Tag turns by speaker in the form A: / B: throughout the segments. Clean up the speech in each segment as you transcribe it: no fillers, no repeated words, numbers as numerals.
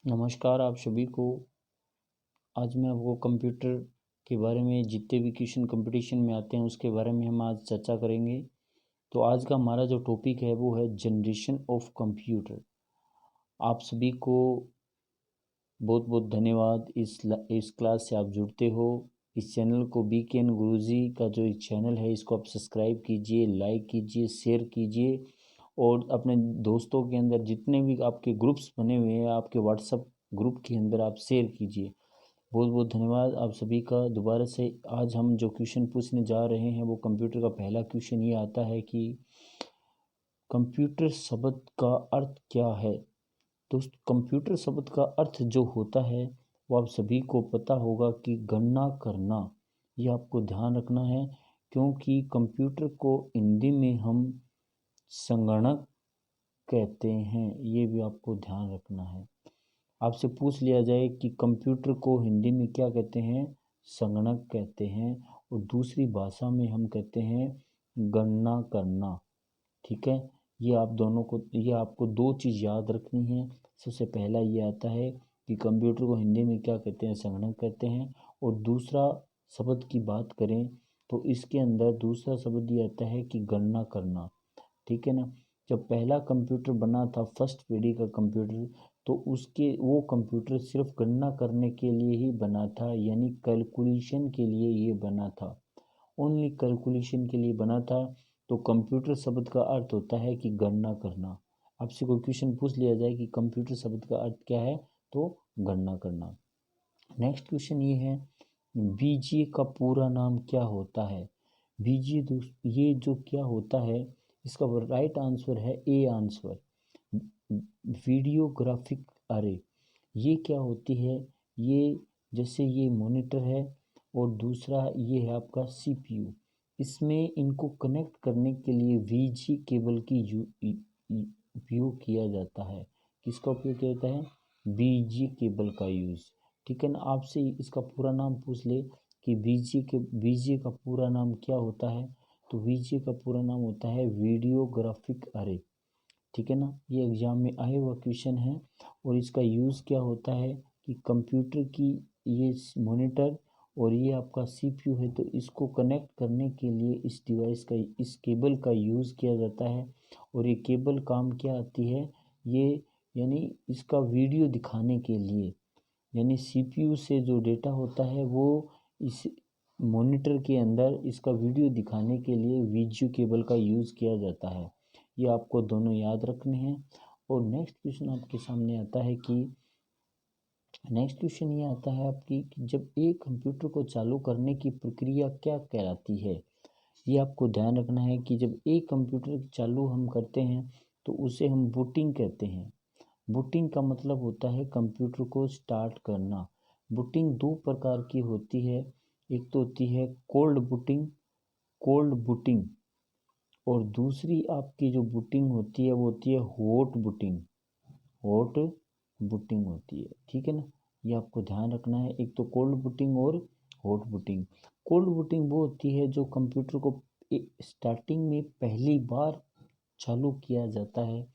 A: नमस्कार आप सभी को। आज मैं आपको कंप्यूटर के बारे में जितने भी क्वेश्चन कंपटीशन में आते हैं उसके बारे में हम आज चर्चा करेंगे। तो आज का हमारा जो टॉपिक है वो है जनरेशन ऑफ कंप्यूटर। आप सभी को बहुत बहुत धन्यवाद। इस क्लास से आप जुड़ते हो। इस चैनल को बीकेएन गुरुजी का जो एक चैनल है इसको आप सब्सक्राइब कीजिए, लाइक कीजिए, शेयर कीजिए और अपने दोस्तों के अंदर जितने भी आपके ग्रुप्स बने हुए हैं आपके व्हाट्सएप ग्रुप के अंदर आप शेयर कीजिए। बहुत बहुत धन्यवाद आप सभी का दोबारा से। आज हम जो क्वेश्चन पूछने जा रहे हैं वो कंप्यूटर का पहला क्वेश्चन ये आता है कि कंप्यूटर शब्द का अर्थ क्या है। तो कंप्यूटर शब्द का अर्थ जो होता है वो आप सभी को पता होगा कि गणना करना। ये आपको ध्यान रखना है क्योंकि कंप्यूटर को हिंदी में हम संगणक कहते हैं। ये भी आपको ध्यान रखना है। आपसे पूछ लिया जाए कि कंप्यूटर को हिंदी में क्या कहते हैं, संगणक कहते हैं और दूसरी भाषा में हम कहते हैं गणना करना। ठीक है, ये आपको दो चीज़ याद रखनी है। सबसे पहला ये आता है कि कंप्यूटर को हिंदी में क्या कहते हैं, संगणक कहते हैं। और दूसरा शब्द की बात करें तो इसके अंदर दूसरा शब्द ये आता है कि गणना करना। ठीक है ना। जब पहला कंप्यूटर बना था फर्स्ट पीढ़ी का कंप्यूटर, तो उसके वो कंप्यूटर सिर्फ गणना करने के लिए ही बना था, यानी कैलकुलेशन के लिए ये बना था। ओनली कैलकुलेशन के लिए बना था। तो कंप्यूटर शब्द का अर्थ होता है कि गणना करना। आपसे कोई क्वेश्चन पूछ लिया जाए कि कंप्यूटर शब्द का अर्थ क्या है, तो गणना करना। नेक्स्ट क्वेश्चन ये है, बीजीए का पूरा नाम क्या होता है। बीजीए ये जो क्या होता है, इसका राइट आंसर है ए आंसर, वीडियो ग्राफिक अरे। ये क्या होती है, ये जैसे ये मॉनिटर है और दूसरा ये है आपका सीपीयू। इसमें इनको कनेक्ट करने के लिए वीजी केबल की उपयोग किया जाता है। किसका उपयोग किया जाता है, वीजी केबल का यूज़। ठीक है ना। आपसे इसका पूरा नाम पूछ ले कि वीजी का पूरा नाम क्या होता है, तो वीजी का पूरा नाम होता है वीडियो ग्राफिक अरे। ठीक है ना। ये एग्जाम में आए हुआ क्वेश्चन है। और इसका यूज़ क्या होता है कि कंप्यूटर की ये मॉनिटर और ये आपका सीपीयू है, तो इसको कनेक्ट करने के लिए इस डिवाइस का, इस केबल का यूज़ किया जाता है। और ये केबल काम क्या आती है, ये यानी इसका वीडियो दिखाने के लिए, यानी सीपीयू से जो डेटा होता है वो इस मॉनिटर के अंदर इसका वीडियो दिखाने के लिए वीडियो केबल का यूज़ किया जाता है। ये आपको दोनों याद रखने हैं। और नेक्स्ट क्वेश्चन आपके सामने आता है कि नेक्स्ट क्वेश्चन ये आता है आपकी कि जब एक कंप्यूटर को चालू करने की प्रक्रिया क्या कहलाती है। ये आपको ध्यान रखना है कि जब एक कंप्यूटर चालू हम करते हैं तो उसे हम बूटिंग कहते हैं। बूटिंग का मतलब होता है कंप्यूटर को स्टार्ट करना। बूटिंग दो प्रकार की होती है। एक तो होती है कोल्ड बूटिंग और दूसरी आपकी जो बूटिंग होती है वो होती है हॉट बूटिंग होती है। ठीक है ना। ये आपको ध्यान रखना है, एक तो कोल्ड बूटिंग और हॉट बूटिंग। कोल्ड बूटिंग वो होती है जो कंप्यूटर को स्टार्टिंग में पहली बार चालू किया जाता है,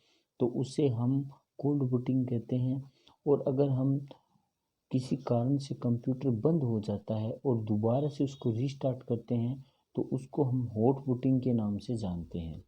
A: तो उसे हम कोल्ड बूटिंग कहते हैं। और अगर हम किसी कारण से कंप्यूटर बंद हो जाता है और दोबारा से उसको रीस्टार्ट करते हैं तो उसको हम हॉट बूटिंग के नाम से जानते हैं।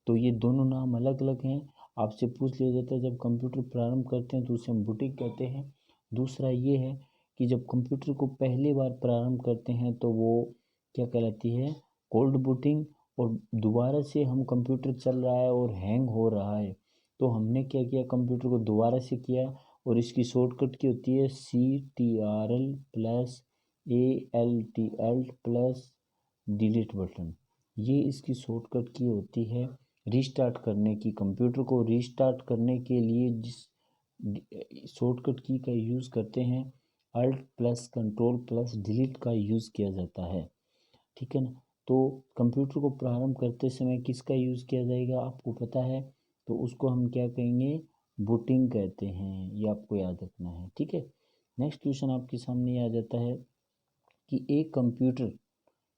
A: तो ये दोनों नाम अलग अलग हैं। आपसे पूछ लिया जाता है जब कंप्यूटर प्रारंभ करते हैं तो उसे हम बूटिंग कहते हैं। दूसरा ये है कि जब कंप्यूटर को पहली बार प्रारंभ करते हैं तो वो क्या कहलाती है, कोल्ड बूटिंग। और दोबारा से हम कंप्यूटर चल रहा है और हैंग हो रहा है तो हमने क्या किया, कंप्यूटर को दोबारा से किया। और इसकी शॉर्टकट की होती है CTRL plus ALT plus delete button. ये इसकी शॉर्टकट की होती है रीस्टार्ट करने की। कंप्यूटर को रीस्टार्ट करने के लिए जिस शॉर्टकट की का यूज़ करते हैं, alt plus control plus delete का यूज़ किया जाता है। ठीक है ना। तो कंप्यूटर को प्रारंभ करते समय किसका यूज़ किया जाएगा आपको पता है, तो उसको हम क्या कहेंगे, बूटिंग कहते हैं। ये आपको याद रखना है। ठीक है। नेक्स्ट क्वेश्चन आपके सामने आ जाता है कि एक कंप्यूटर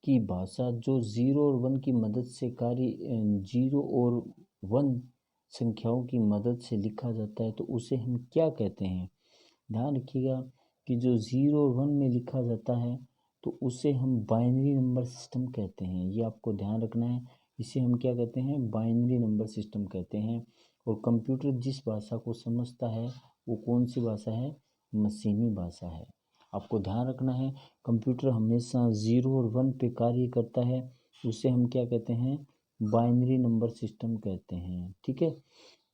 A: की भाषा जो जीरो और वन की मदद से जीरो और वन संख्याओं की मदद से लिखा जाता है तो उसे हम क्या कहते हैं। ध्यान रखिएगा कि जो 0 और 1 में लिखा जाता है तो उसे हम बाइनरी नंबर सिस्टम कहते हैं। ये आपको ध्यान रखना है, इसे हम क्या कहते हैं, बाइनरी नंबर सिस्टम कहते हैं। और कंप्यूटर जिस भाषा को समझता है वो कौन सी भाषा है, मशीनी भाषा है। आपको ध्यान रखना है, कंप्यूटर हमेशा 0 और 1 पे कार्य करता है, उसे हम क्या कहते हैं, बाइनरी नंबर सिस्टम कहते हैं। ठीक है।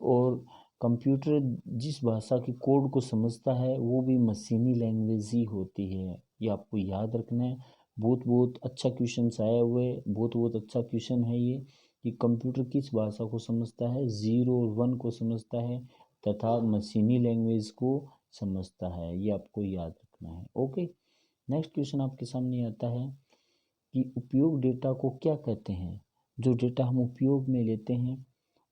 A: और कंप्यूटर जिस भाषा के कोड को समझता है वो भी मशीनी लैंग्वेज ही होती है। ये आपको याद रखना है। बहुत बहुत अच्छा क्वेश्चन आया हुआ है, बहुत बहुत अच्छा क्वेश्चन है ये, कि कंप्यूटर किस भाषा को समझता है, 0 और 1 को समझता है तथा मशीनी लैंग्वेज को समझता है। ये आपको याद रखना है। ओके। नेक्स्ट क्वेश्चन आपके सामने आता है कि उपयोग डेटा को क्या कहते हैं। जो डेटा हम उपयोग में लेते हैं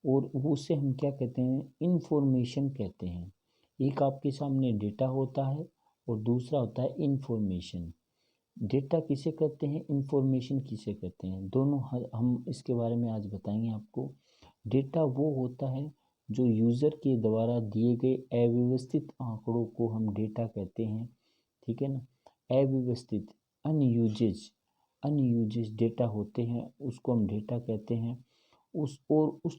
A: और उसे हम क्या कहते हैं, इंफॉर्मेशन कहते हैं। एक आपके सामने डेटा होता है और दूसरा होता है इंफॉर्मेशन। डेटा किसे कहते हैं, इंफॉर्मेशन किसे कहते हैं, दोनों हम इसके बारे में आज बताएंगे आपको। डेटा वो होता है जो यूज़र के द्वारा दिए गए अव्यवस्थित आंकड़ों को हम डेटा कहते हैं। ठीक है ना। अव्यवस्थित, अनयूजेज डेटा होते हैं, उसको हम डेटा कहते हैं। उस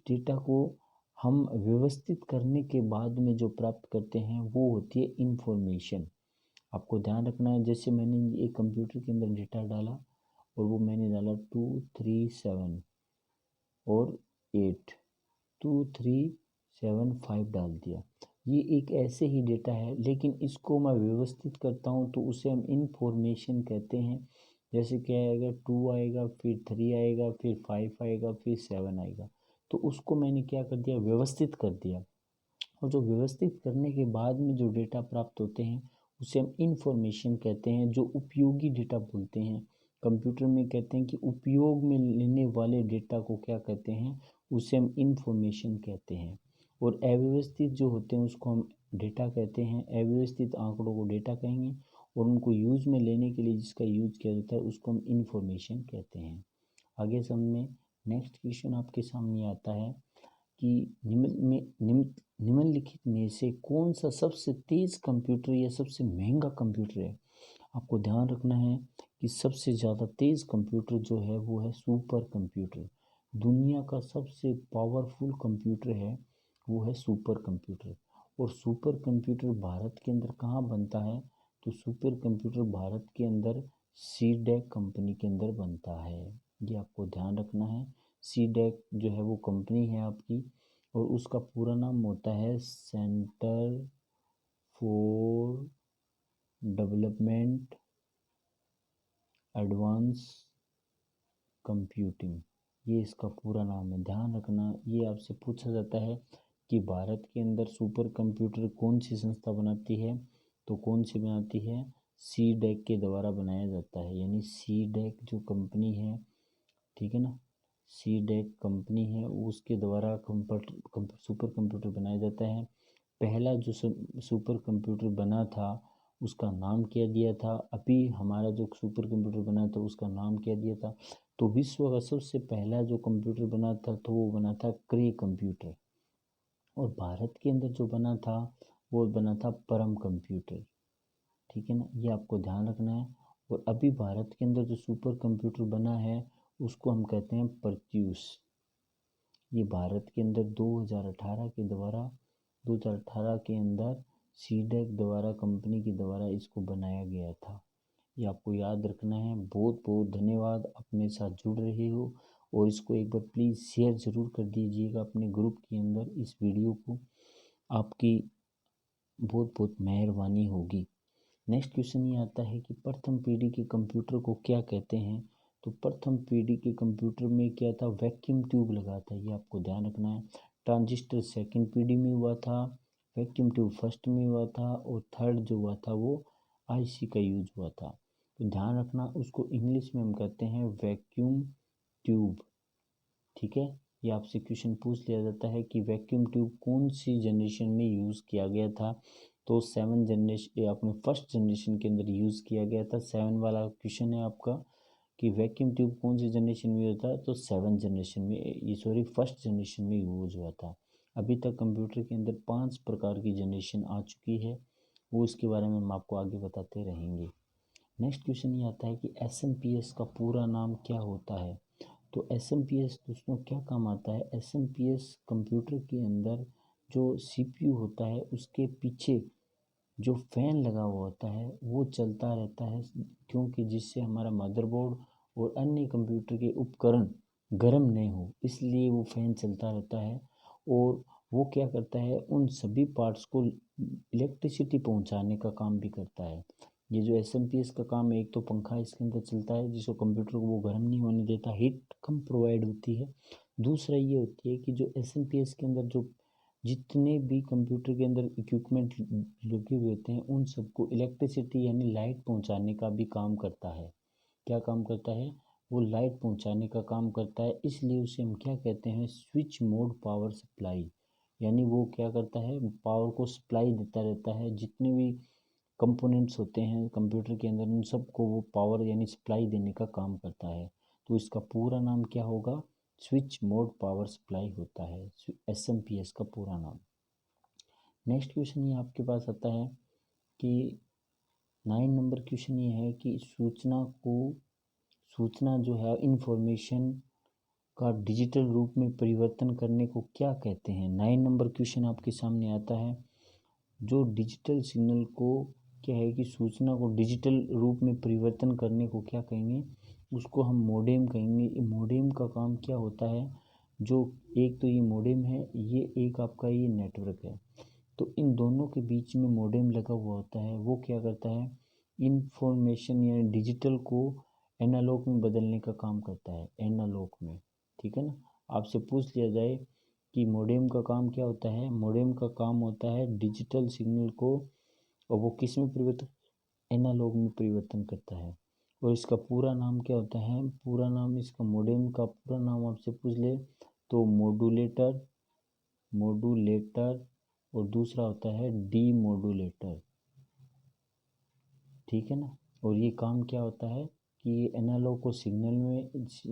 A: डेटा को हम व्यवस्थित करने के बाद में जो प्राप्त करते हैं वो होती है इंफॉर्मेशन। आपको ध्यान रखना है, जैसे मैंने एक कंप्यूटर के अंदर डेटा डाला और वो मैंने डाला 237 और 8, 2375 डाल दिया। ये एक ऐसे ही डेटा है, लेकिन इसको मैं व्यवस्थित करता हूँ तो उसे हम इंफॉर्मेशन कहते हैं। जैसे क्या आएगा, 2 आएगा, फिर 3 आएगा, फिर 5 आएगा, फिर 7 आएगा। तो उसको मैंने क्या कर दिया, व्यवस्थित कर दिया। और जो व्यवस्थित करने के बाद में जो डेटा प्राप्त होते हैं उसे हम इंफॉर्मेशन कहते हैं, जो उपयोगी डेटा बोलते हैं। कंप्यूटर में कहते हैं कि उपयोग में लेने वाले डेटा को क्या कहते हैं, उसे हम इंफॉर्मेशन कहते हैं। और अव्यवस्थित जो होते हैं उसको हम डेटा कहते हैं। अव्यवस्थित आंकड़ों को डेटा कहेंगे और उनको यूज में लेने के लिए जिसका यूज किया जाता है उसको हम इंफॉर्मेशन कहते हैं। आगे समझ। नेक्स्ट क्वेश्चन आपके सामने आता है कि निम्नलिखित में से कौन सा सबसे तेज कंप्यूटर या सबसे महंगा कंप्यूटर है। आपको ध्यान रखना है कि सबसे ज़्यादा तेज कंप्यूटर जो है वो है सुपर कंप्यूटर। दुनिया का सबसे पावरफुल कंप्यूटर है वो है सुपर कंप्यूटर। और सुपर कंप्यूटर भारत के अंदर कहाँ बनता है, तो सुपर कंप्यूटर भारत के अंदर सीडेक कंपनी के अंदर बनता है। ये आपको ध्यान रखना है। सीडेक जो है वो कंपनी है आपकी, और उसका पूरा नाम होता है centre for development advance computing. ये इसका पूरा नाम है, ध्यान रखना। ये आपसे पूछा जाता है कि भारत के अंदर सुपर कंप्यूटर कौन सी संस्था बनाती है, तो कौन सी बनाती है, सी डेक के द्वारा बनाया जाता है। यानी सी डेक जो कंपनी है, ठीक है ना, सी डेक कंपनी है उसके द्वारा सुपर कंप्यूटर बनाया जाता है। पहला जो सुपर कंप्यूटर बना था उसका नाम क्या दिया था, अभी हमारा जो सुपर कंप्यूटर बना था उसका नाम क्या दिया था, तो विश्व का सबसे पहला जो कंप्यूटर बना था तो वो बना था क्रे कंप्यूटर। और भारत के अंदर जो बना था वो बना था परम कंप्यूटर। ठीक है ना, ये आपको ध्यान रखना है। और अभी भारत के अंदर जो सुपर कंप्यूटर बना है उसको हम कहते हैं प्रत्यूष। ये भारत के अंदर 2018 के अंदर सीडेक द्वारा कंपनी के द्वारा इसको बनाया गया था। ये आपको याद रखना है। बहुत बहुत धन्यवाद, आप मेरे साथ जुड़ रहे हो। और इसको एक बार प्लीज़ शेयर ज़रूर कर दीजिएगा अपने ग्रुप के अंदर इस वीडियो को, आपकी बहुत बहुत मेहरबानी होगी। नेक्स्ट क्वेश्चन ये आता है कि प्रथम पीढ़ी के कंप्यूटर को क्या कहते हैं। तो प्रथम पीढ़ी के कंप्यूटर में क्या था, वैक्यूम ट्यूब लगा था। ये आपको ध्यान रखना है। ट्रांजिस्टर सेकंड पीढ़ी में हुआ था, वैक्यूम ट्यूब फर्स्ट में हुआ था, और थर्ड जो हुआ था वो आईसी का यूज हुआ था। तो ध्यान रखना, उसको इंग्लिश में हम कहते हैं वैक्यूम ट्यूब। ठीक है। ये आपसे क्वेश्चन पूछ लिया जाता है कि वैक्यूम ट्यूब कौन सी जनरेशन में यूज़ किया गया था, तो 7 जनरेशन, अपने फर्स्ट जनरेशन के अंदर यूज़ किया गया था। 7 वाला क्वेश्चन है आपका कि वैक्यूम ट्यूब कौन सी जनरेशन में यूज था, तो 7 जनरेशन में, ये सॉरी फर्स्ट जनरेशन में यूज हुआ था। अभी तक कंप्यूटर के अंदर 5 प्रकार की जनरेशन आ चुकी है, वो उसके बारे में हम आपको आगे बताते रहेंगे। नेक्स्ट क्वेश्चन ये आता है कि SMPS का पूरा नाम क्या होता है। तो SMPS दोस्तों क्या काम आता है। SMPS कंप्यूटर के अंदर जो CPU होता है उसके पीछे जो फैन लगा हुआ होता है वो चलता रहता है, क्योंकि जिससे हमारा मदरबोर्ड और अन्य कंप्यूटर के उपकरण गर्म नहीं हो, इसलिए वो फैन चलता रहता है। और वो क्या करता है, उन सभी पार्ट्स को इलेक्ट्रिसिटी पहुंचाने का काम भी करता है। ये जो SMPS का काम है, एक तो पंखा इसके अंदर चलता है जिसको कंप्यूटर को वो गर्म नहीं होने देता, हीट कम प्रोवाइड होती है। दूसरा ये होती है कि जो SMPS के अंदर जो जितने भी कंप्यूटर के अंदर इक्विपमेंट लगे हुए होते हैं उन सबको इलेक्ट्रिसिटी यानी लाइट पहुंचाने का भी काम करता है। क्या काम करता है, वो लाइट पहुंचाने का काम करता है, इसलिए उसे हम क्या कहते हैं, स्विच मोड पावर सप्लाई। यानी वो क्या करता है, पावर को सप्लाई देता रहता है, जितने भी कंपोनेंट्स होते हैं कंप्यूटर के अंदर उन सबको वो पावर यानी सप्लाई देने का काम करता है। तो इसका पूरा नाम क्या होगा, स्विच मोड पावर सप्लाई होता है SMPS का पूरा नाम। नेक्स्ट क्वेश्चन ये आपके पास आता है कि 9 नंबर क्वेश्चन ये है कि सूचना जो है इंफॉर्मेशन का डिजिटल रूप में परिवर्तन करने को क्या कहते हैं। 9 नंबर क्वेश्चन आपके सामने आता है। जो डिजिटल सिग्नल को क्या है कि सूचना को डिजिटल रूप में परिवर्तन करने को क्या कहेंगे, उसको हम मोडेम कहेंगे। मोडेम का काम क्या होता है, जो एक तो ये मोडेम है, ये एक आपका ये नेटवर्क है, तो इन दोनों के बीच में मोडेम लगा हुआ होता है। वो क्या करता है, इंफॉर्मेशन यानी डिजिटल को एनालॉग में बदलने का काम करता है, एनालॉग में। ठीक है ना, आपसे पूछ लिया जाए कि मोडेम का काम क्या होता है, मोडेम का काम होता है डिजिटल सिग्नल को, और वो किस में परिवर्तन, एनालॉग में परिवर्तन करता है। और इसका पूरा नाम क्या होता है, पूरा नाम इसका मोडेम का पूरा नाम आपसे पूछ ले तो मॉड्यूलेटर, मॉड्यूलेटर और दूसरा होता है डीमॉड्यूलेटर। ठीक है ना, और ये काम क्या होता है कि ये एनालॉग को सिग्नल में,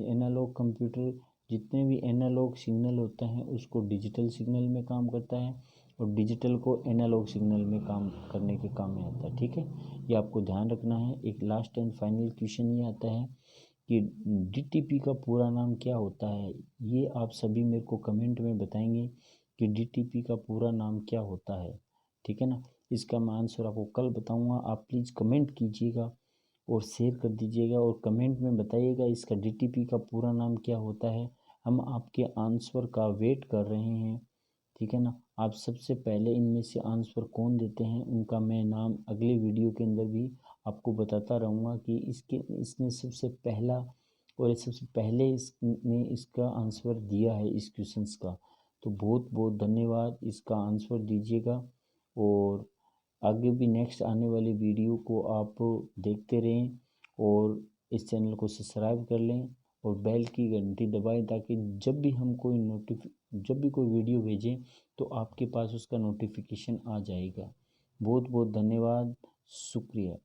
A: एनालॉग कंप्यूटर जितने भी एनालॉग सिग्नल होते हैं उसको डिजिटल सिग्नल में काम करता है, और डिजिटल को एनालॉग सिग्नल में काम करने के काम में आता है। ठीक है, ये आपको ध्यान रखना है। एक लास्ट एंड फाइनल क्वेश्चन ये आता है कि DTP का पूरा नाम क्या होता है। ये आप सभी मेरे को कमेंट में बताएंगे कि DTP का पूरा नाम क्या होता है। ठीक है ना, इसका मैं आंसर आपको कल बताऊंगा। आप प्लीज़ कमेंट कीजिएगा और शेयर कर दीजिएगा और कमेंट में बताइएगा इसका DTP का पूरा नाम क्या होता है। हम आपके आंसर का वेट कर रहे हैं। ठीक है ना, आप सबसे पहले इनमें से आंसर कौन देते हैं उनका मैं नाम अगले वीडियो के अंदर भी आपको बताता रहूँगा कि इसने सबसे पहला और सबसे पहले इसने इसका आंसर दिया है इस क्वेश्चंस का। तो बहुत बहुत धन्यवाद, इसका आंसर दीजिएगा और आगे भी नेक्स्ट आने वाली वीडियो को आप देखते रहें और इस चैनल को सब्सक्राइब कर लें और बेल की घंटी दबाएं, ताकि जब भी कोई वीडियो भेजें तो आपके पास उसका नोटिफिकेशन आ जाएगा। बहुत बहुत धन्यवाद, शुक्रिया।